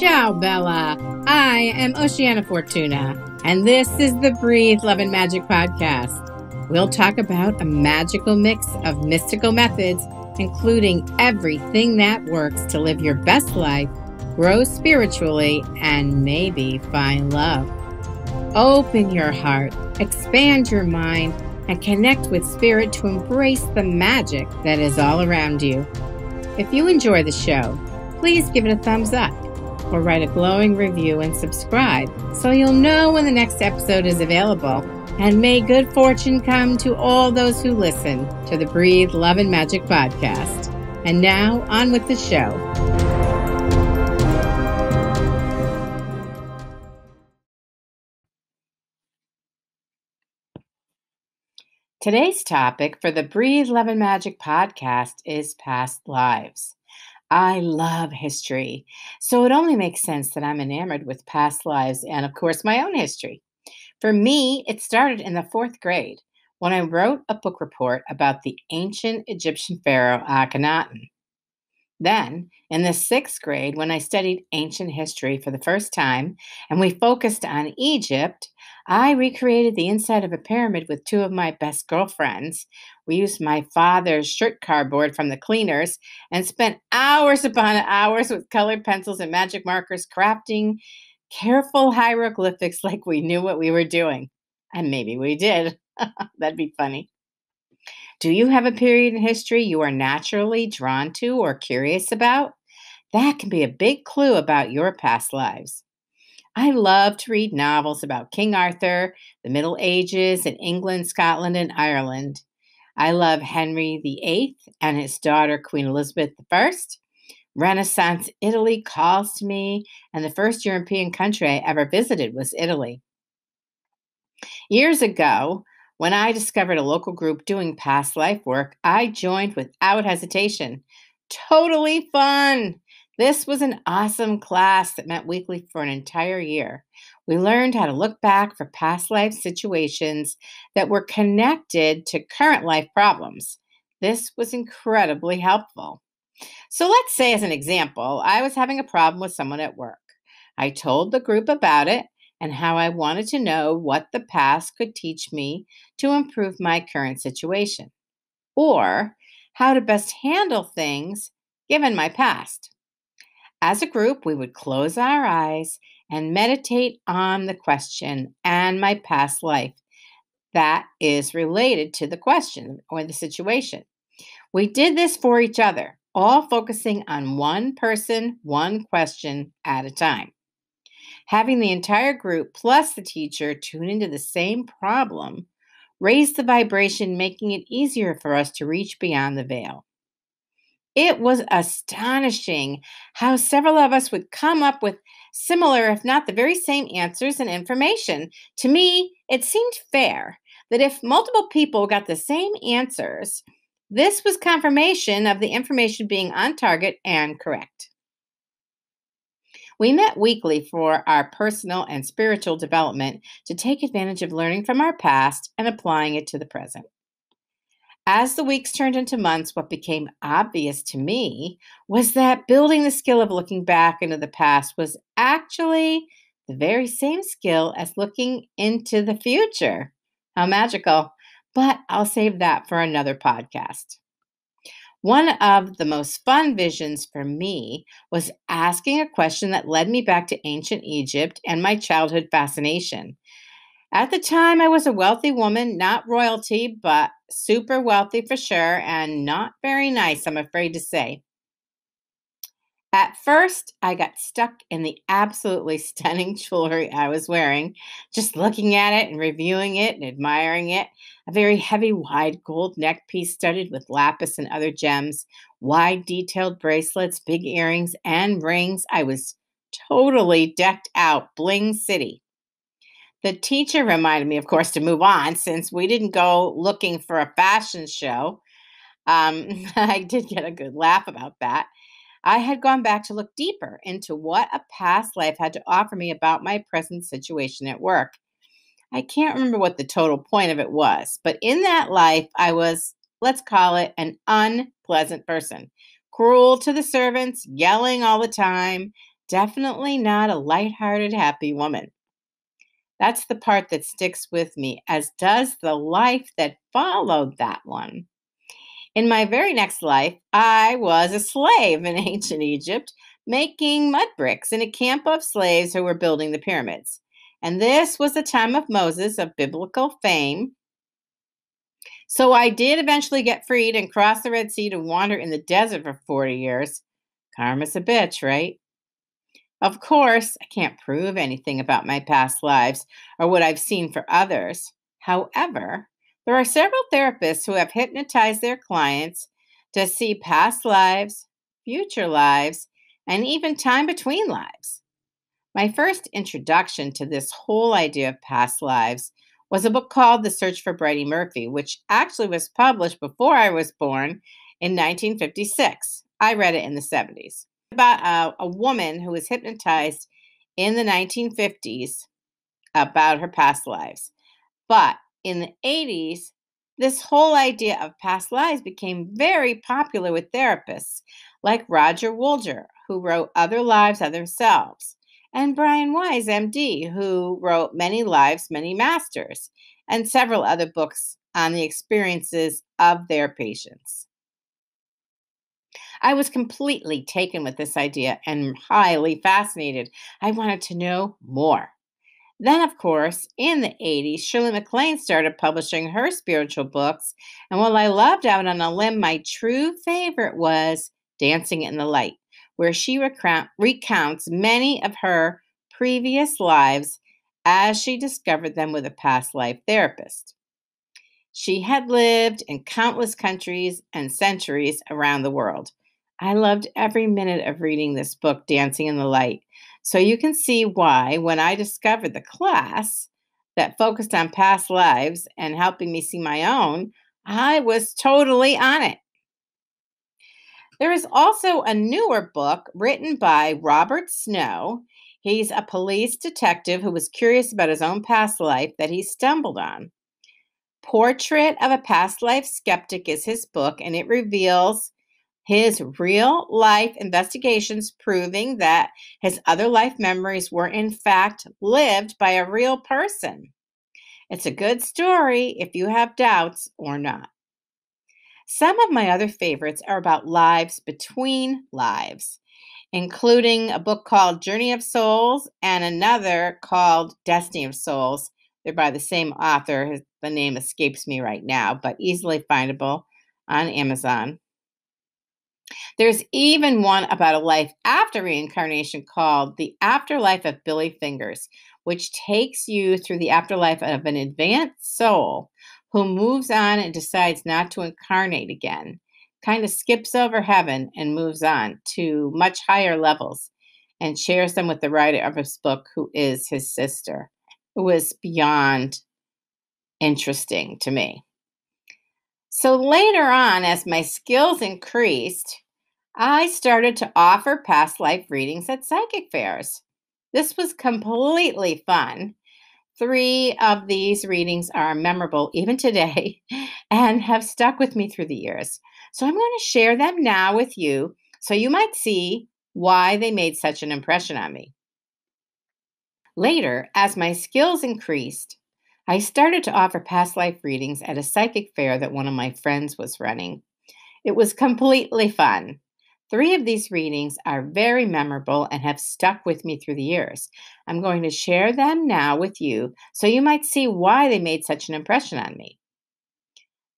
Ciao, Bella. I am Oceana Fortuna, and this is the Breathe, Love, and Magic podcast. We'll talk about a magical mix of mystical methods, including everything that works to live your best life, grow spiritually, and maybe find love. Open your heart, expand your mind, and connect with spirit to embrace the magic that is all around you. If you enjoy the show, please give it a thumbs up or write a glowing review and subscribe so you'll know when the next episode is available. And may good fortune come to all those who listen to the Breathe, Love, and Magic podcast. And now, on with the show. Today's topic for the Breathe, Love, and Magic podcast is past lives. I love history, so it only makes sense that I'm enamored with past lives and, of course, my own history. For me, it started in the 4th grade when I wrote a book report about the ancient Egyptian pharaoh Akhenaten. Then, in the 6th grade, when I studied ancient history for the first time and we focused on Egypt, I recreated the inside of a pyramid with 2 of my best girlfriends. We used my father's shirt cardboard from the cleaners and spent hours upon hours with colored pencils and magic markers crafting careful hieroglyphics like we knew what we were doing. And maybe we did. That'd be funny. Do you have a period in history you are naturally drawn to or curious about? That can be a big clue about your past lives. I love to read novels about King Arthur, the Middle Ages, and England, Scotland, and Ireland. I love Henry VIII and his daughter, Queen Elizabeth I. Renaissance Italy calls to me, and the first European country I ever visited was Italy. Years ago, when I discovered a local group doing past life work, I joined without hesitation. Totally fun! This was an awesome class that met weekly for an entire year. We learned how to look back for past life situations that were connected to current life problems. This was incredibly helpful. So let's say, as an example, I was having a problem with someone at work. I told the group about it and how I wanted to know what the past could teach me to improve my current situation, or how to best handle things given my past. As a group, we would close our eyes and meditate on the question and my past life that is related to the question or the situation. We did this for each other, all focusing on one person, one question at a time. Having the entire group plus the teacher tune into the same problem raised the vibration, making it easier for us to reach beyond the veil. It was astonishing how several of us would come up with similar, if not the very same answers and information. To me, it seemed fair that if multiple people got the same answers, this was confirmation of the information being on target and correct. We met weekly for our personal and spiritual development to take advantage of learning from our past and applying it to the present. As the weeks turned into months, what became obvious to me was that building the skill of looking back into the past was actually the very same skill as looking into the future. How magical. But I'll save that for another podcast. One of the most fun visions for me was asking a question that led me back to ancient Egypt and my childhood fascination. At the time, I was a wealthy woman, not royalty, but super wealthy for sure, and not very nice, I'm afraid to say. At first, I got stuck in the absolutely stunning jewelry I was wearing, just looking at it and reviewing it and admiring it. A very heavy, wide gold neck piece studded with lapis and other gems, wide, detailed bracelets, big earrings, and rings. I was totally decked out, bling city. The teacher reminded me, of course, to move on since we didn't go looking for a fashion show. I did get a good laugh about that. I had gone back to look deeper into what a past life had to offer me about my present situation at work. I can't remember what the total point of it was, but in that life, I was, let's call it, an unpleasant person. Cruel to the servants, yelling all the time, definitely not a lighthearted, happy woman. That's the part that sticks with me, as does the life that followed that one. In my very next life, I was a slave in ancient Egypt, making mud bricks in a camp of slaves who were building the pyramids. And this was the time of Moses of biblical fame. So I did eventually get freed and cross the Red Sea to wander in the desert for 40 years. Karma's a bitch, right? Of course, I can't prove anything about my past lives or what I've seen for others. However, there are several therapists who have hypnotized their clients to see past lives, future lives, and even time between lives. My first introduction to this whole idea of past lives was a book called The Search for Bridie Murphy, which actually was published before I was born in 1956. I read it in the 70s. About a woman who was hypnotized in the 1950s about her past lives. But in the 80s, this whole idea of past lives became very popular with therapists like Roger Woolger, who wrote Other Lives, Other Selves, and Brian Weiss, MD, who wrote Many Lives, Many Masters, and several other books on the experiences of their patients. I was completely taken with this idea and highly fascinated. I wanted to know more. Then, of course, in the 80s, Shirley MacLaine started publishing her spiritual books. And while I loved Out on a Limb, my true favorite was Dancing in the Light, where she recounts many of her previous lives as she discovered them with a past life therapist. She had lived in countless countries and centuries around the world. I loved every minute of reading this book, Dancing in the Light. So you can see why, when I discovered the class that focused on past lives and helping me see my own, I was totally on it. There is also a newer book written by Robert Snow. He's a police detective who was curious about his own past life that he stumbled on. Portrait of a Past Life Skeptic is his book, and it reveals his real life investigations proving that his other life memories were, in fact, lived by a real person. It's a good story if you have doubts or not. Some of my other favorites are about lives between lives, including a book called Journey of Souls and another called Destiny of Souls. They're by the same author. The name escapes me right now, but easily findable on Amazon. There's even one about a life after reincarnation called The Afterlife of Billy Fingers, which takes you through the afterlife of an advanced soul who moves on and decides not to incarnate again, kind of skips over heaven and moves on to much higher levels and shares them with the writer of his book, who is his sister. It was beyond interesting to me. So later on, as my skills increased, I started to offer past life readings at psychic fairs. This was completely fun. Three of these readings are memorable even today and have stuck with me through the years. So I'm going to share them now with you so you might see why they made such an impression on me. Later, as my skills increased, I started to offer past life readings at a psychic fair that one of my friends was running. It was completely fun. Three of these readings are very memorable and have stuck with me through the years. I'm going to share them now with you so you might see why they made such an impression on me.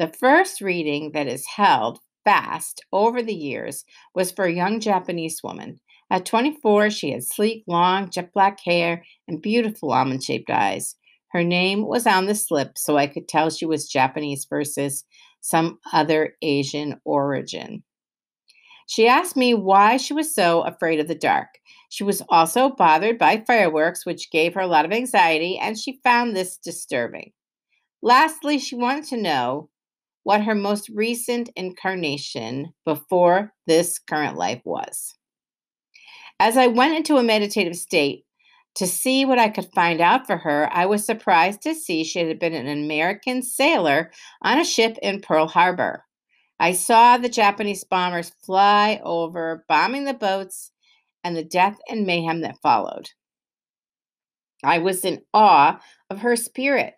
The first reading that is held fast over the years was for a young Japanese woman. At 24, she had sleek, long, jet black hair and beautiful almond shaped eyes. Her name was on the slip, so I could tell she was Japanese versus some other Asian origin. She asked me why she was so afraid of the dark. She was also bothered by fireworks, which gave her a lot of anxiety, and she found this disturbing. Lastly, she wanted to know what her most recent incarnation before this current life was. As I went into a meditative state to see what I could find out for her, I was surprised to see she had been an American sailor on a ship in Pearl Harbor. I saw the Japanese bombers fly over, bombing the boats and the death and mayhem that followed. I was in awe of her spirit.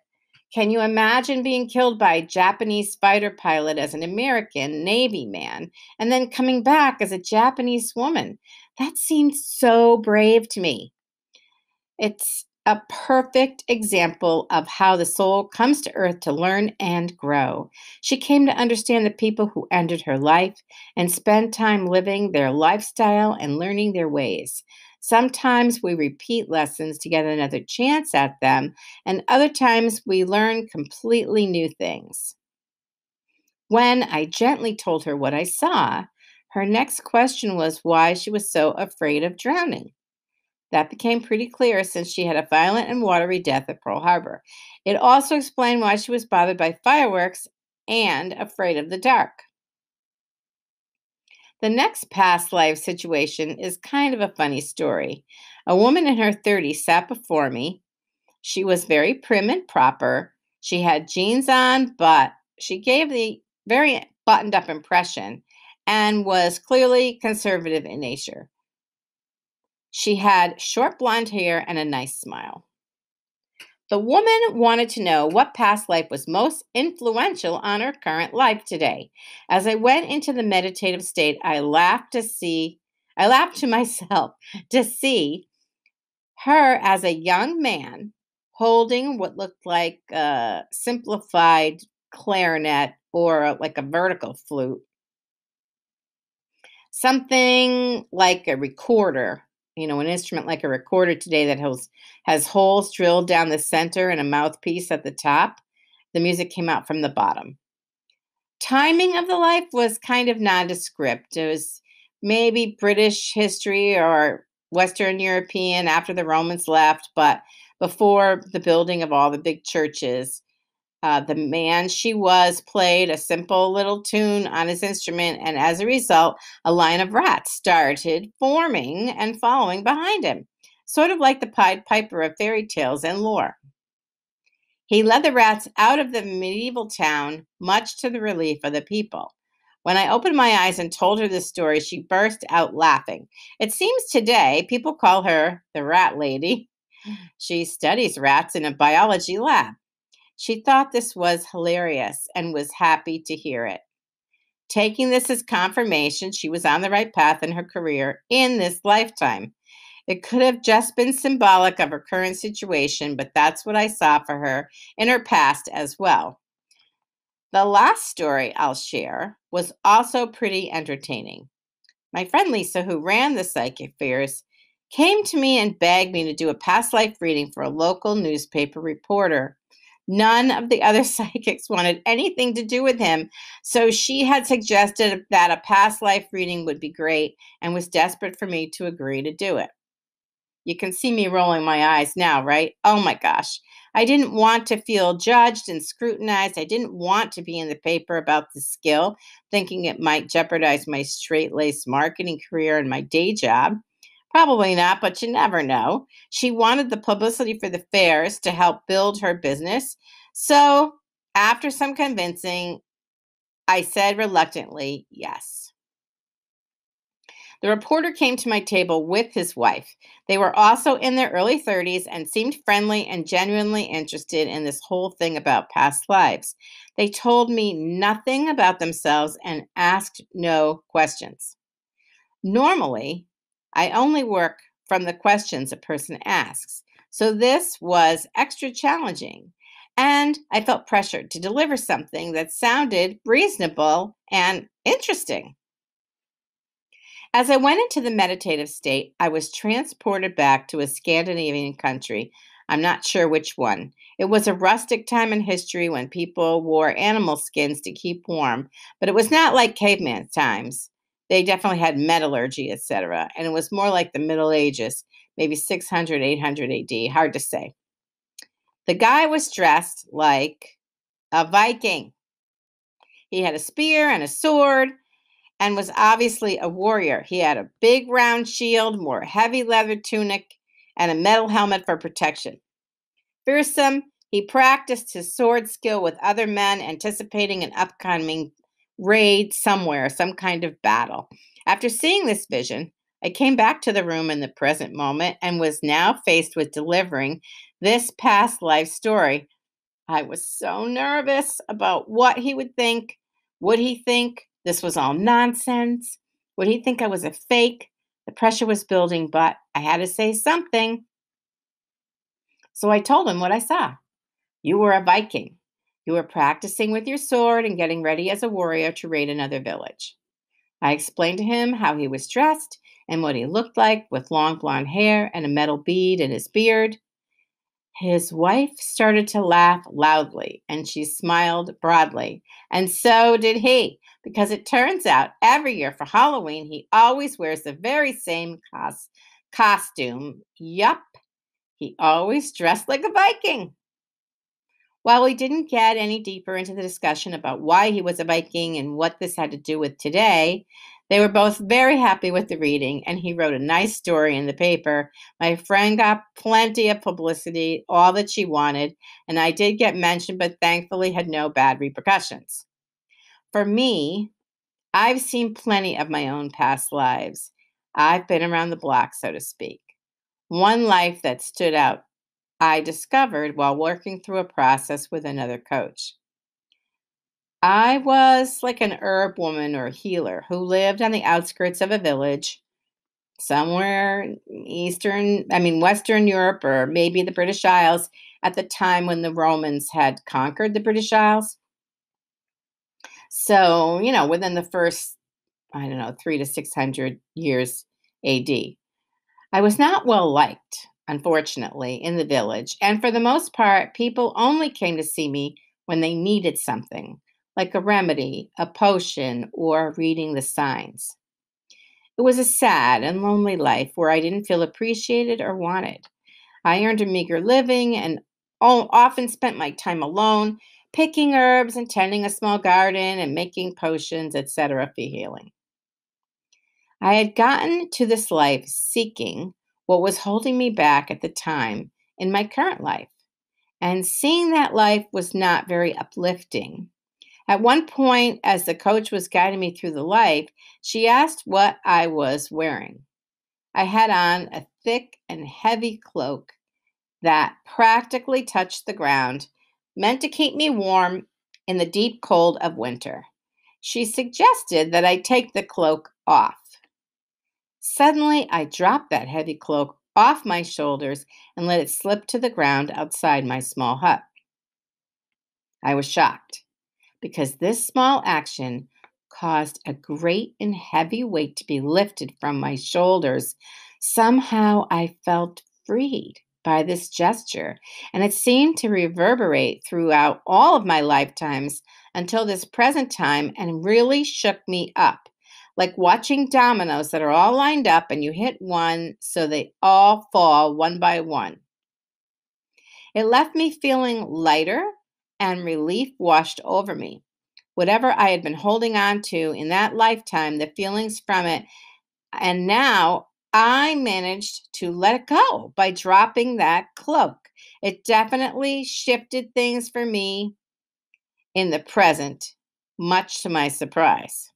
Can you imagine being killed by a Japanese fighter pilot as an American Navy man and then coming back as a Japanese woman? That seemed so brave to me. It's a perfect example of how the soul comes to earth to learn and grow. She came to understand the people who ended her life and spend time living their lifestyle and learning their ways. Sometimes we repeat lessons to get another chance at them, and other times we learn completely new things. When I gently told her what I saw, her next question was why she was so afraid of drowning. That became pretty clear since she had a violent and watery death at Pearl Harbor. It also explained why she was bothered by fireworks and afraid of the dark. The next past life situation is kind of a funny story. A woman in her 30s sat before me. She was very prim and proper. She had jeans on, but she gave the very buttoned up impression and was clearly conservative in nature. She had short blonde hair and a nice smile. The woman wanted to know what past life was most influential on her current life today. As I went into the meditative state, I laughed to myself to see her as a young man holding what looked like a simplified clarinet or like a vertical flute, something like a recorder, an instrument like a recorder today that has holes drilled down the center and a mouthpiece at the top. The music came out from the bottom. Timing of the life was kind of nondescript. It was maybe British history or Western European after the Romans left, but before the building of all the big churches. The man she was played a simple little tune on his instrument, and as a result, a line of rats started forming and following behind him, sort of like the Pied Piper of fairy tales and lore. He led the rats out of the medieval town, much to the relief of the people. When I opened my eyes and told her this story, she burst out laughing. It seems today people call her the Rat Lady. She studies rats in a biology lab. She thought this was hilarious and was happy to hear it. Taking this as confirmation, she was on the right path in her career in this lifetime. It could have just been symbolic of her current situation, but that's what I saw for her in her past as well. The last story I'll share was also pretty entertaining. My friend Lisa, who ran the psychic fairs, came to me and begged me to do a past life reading for a local newspaper reporter. None of the other psychics wanted anything to do with him, so she had suggested that a past life reading would be great and was desperate for me to agree to do it. You can see me rolling my eyes now, right? Oh my gosh. I didn't want to feel judged and scrutinized. I didn't want to be in the paper about the skill, thinking it might jeopardize my straight-laced marketing career and my day job. Probably not, but you never know. She wanted the publicity for the fairs to help build her business. So, after some convincing, I said reluctantly yes. The reporter came to my table with his wife. They were also in their early 30s and seemed friendly and genuinely interested in this whole thing about past lives. They told me nothing about themselves and asked no questions. Normally, I only work from the questions a person asks, so this was extra challenging. And I felt pressured to deliver something that sounded reasonable and interesting. As I went into the meditative state, I was transported back to a Scandinavian country. I'm not sure which one. It was a rustic time in history when people wore animal skins to keep warm, but it was not like caveman times. They definitely had metallurgy, etc., and it was more like the Middle Ages, maybe 600, 800 AD, hard to say. The guy was dressed like a Viking. He had a spear and a sword, and was obviously a warrior. He had a big round shield, wore a heavy leather tunic, and a metal helmet for protection. Fearsome, he practiced his sword skill with other men, anticipating an upcoming raid somewhere, some kind of battle. After seeing this vision, I came back to the room in the present moment and was now faced with delivering this past life story. I was so nervous about what he would think. Would he think this was all nonsense? Would he think I was a fake? The pressure was building, but I had to say something. So I told him what I saw. You were a Viking. You were practicing with your sword and getting ready as a warrior to raid another village. I explained to him how he was dressed and what he looked like with long blonde hair and a metal bead in his beard. His wife started to laugh loudly and she smiled broadly. And so did he, because it turns out every year for Halloween, he always wears the very same costume. Yup, he always dressed like a Viking. While we didn't get any deeper into the discussion about why he was a Viking and what this had to do with today, they were both very happy with the reading, and he wrote a nice story in the paper. My friend got plenty of publicity, all that she wanted, and I did get mentioned, but thankfully had no bad repercussions. For me, I've seen plenty of my own past lives. I've been around the block, so to speak. One life that stood out I discovered while working through a process with another coach. I was like an herb woman or healer who lived on the outskirts of a village somewhere in Western Europe or maybe the British Isles at the time when the Romans had conquered the British Isles. So, within the first, 3 to 600 years AD. I was not well liked, unfortunately, in the village, and for the most part, people only came to see me when they needed something, like a remedy, a potion, or reading the signs. It was a sad and lonely life where I didn't feel appreciated or wanted. I earned a meager living and often spent my time alone, picking herbs and tending a small garden and making potions, etc., for healing. I had gotten to this life seeking what was holding me back at the time in my current life, and seeing that life was not very uplifting. At one point, as the coach was guiding me through the life, she asked what I was wearing. I had on a thick and heavy cloak that practically touched the ground, meant to keep me warm in the deep cold of winter. She suggested that I take the cloak off. Suddenly, I dropped that heavy cloak off my shoulders and let it slip to the ground outside my small hut. I was shocked because this small action caused a great and heavy weight to be lifted from my shoulders. Somehow I felt freed by this gesture, and it seemed to reverberate throughout all of my lifetimes until this present time and really shook me up. Like watching dominoes that are all lined up and you hit one so they all fall one by one. It left me feeling lighter and relief washed over me. Whatever I had been holding on to in that lifetime, the feelings from it, and now I managed to let it go by dropping that cloak. It definitely shifted things for me in the present, much to my surprise.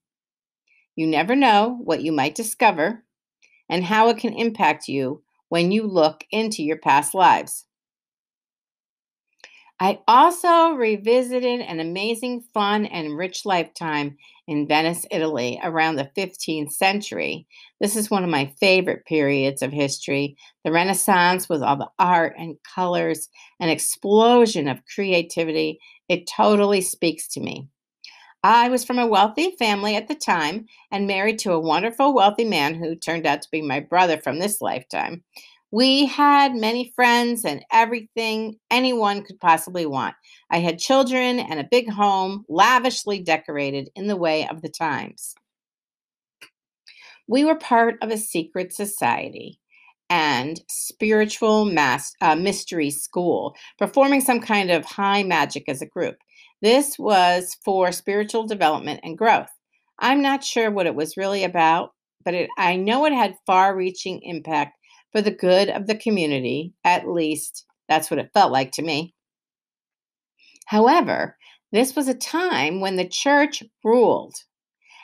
You never know what you might discover and how it can impact you when you look into your past lives. I also revisited an amazing, fun, and rich lifetime in Venice, Italy, around the 15th century. This is one of my favorite periods of history. The Renaissance, with all the art and colors, an explosion of creativity. It totally speaks to me. I was from a wealthy family at the time and married to a wonderful, wealthy man who turned out to be my brother from this lifetime. We had many friends and everything anyone could possibly want. I had children and a big home, lavishly decorated in the way of the times. We were part of a secret society and spiritual mystery school, performing some kind of high magic as a group. This was for spiritual development and growth. I'm not sure what it was really about, but I know it had far reaching impact for the good of the community. At least that's what it felt like to me. However, this was a time when the church ruled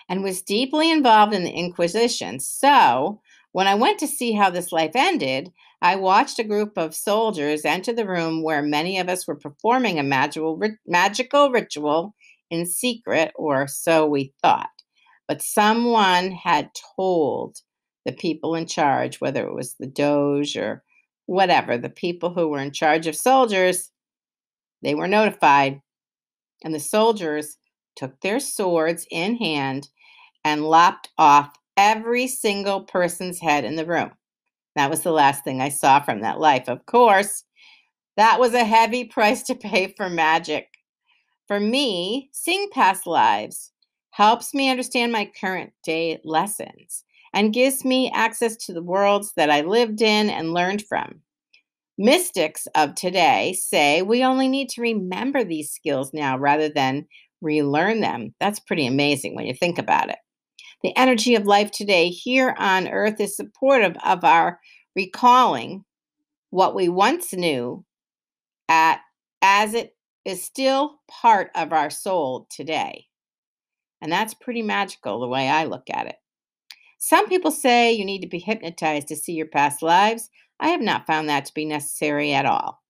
and was deeply involved in the Inquisition. So When I went to see how this life ended, I watched a group of soldiers enter the room where many of us were performing a magical ritual in secret, or so we thought. But someone had told the people in charge, whether it was the Doge or whatever, the people who were in charge of soldiers, they were notified. And the soldiers took their swords in hand and lopped off every single person's head in the room. That was the last thing I saw from that life. Of course, that was a heavy price to pay for magic. For me, seeing past lives helps me understand my current day lessons and gives me access to the worlds that I lived in and learned from. Mystics of today say we only need to remember these skills now rather than relearn them. That's pretty amazing when you think about it. The energy of life today here on earth is supportive of our recalling what we once knew as it is still part of our soul today. And that's pretty magical the way I look at it. Some people say you need to be hypnotized to see your past lives. I have not found that to be necessary at all.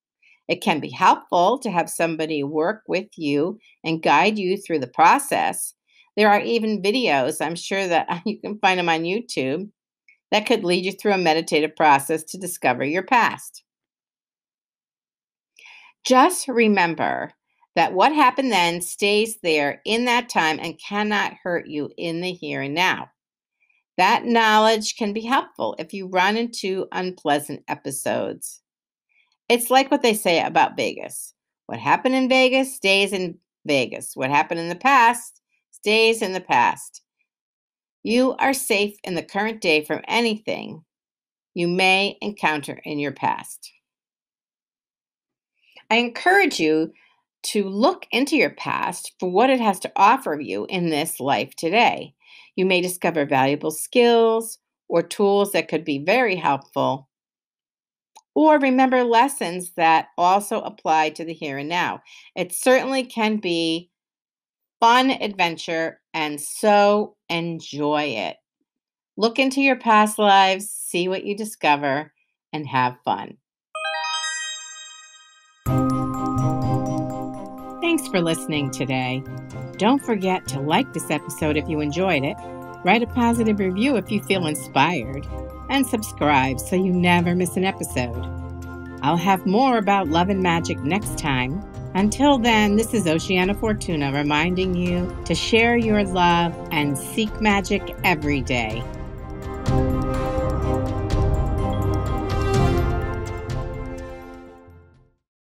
It can be helpful to have somebody work with you and guide you through the process. There are even videos, I'm sure that you can find them on YouTube, that could lead you through a meditative process to discover your past. Just remember that what happened then stays there in that time and cannot hurt you in the here and now. That knowledge can be helpful if you run into unpleasant episodes. It's like what they say about Vegas. What happened in Vegas stays in Vegas. What happened in the past stays in the past. You are safe in the current day from anything you may encounter in your past. I encourage you to look into your past for what it has to offer you in this life today. You may discover valuable skills or tools that could be very helpful, or remember lessons that also apply to the here and now. It certainly can be fun adventure, and so enjoy it. Look into your past lives, see what you discover, and have fun. Thanks for listening today. Don't forget to like this episode if you enjoyed it, write a positive review if you feel inspired, and subscribe so you never miss an episode. I'll have more about love and magic next time. Until then, this is Oceana Fortuna reminding you to share your love and seek magic every day.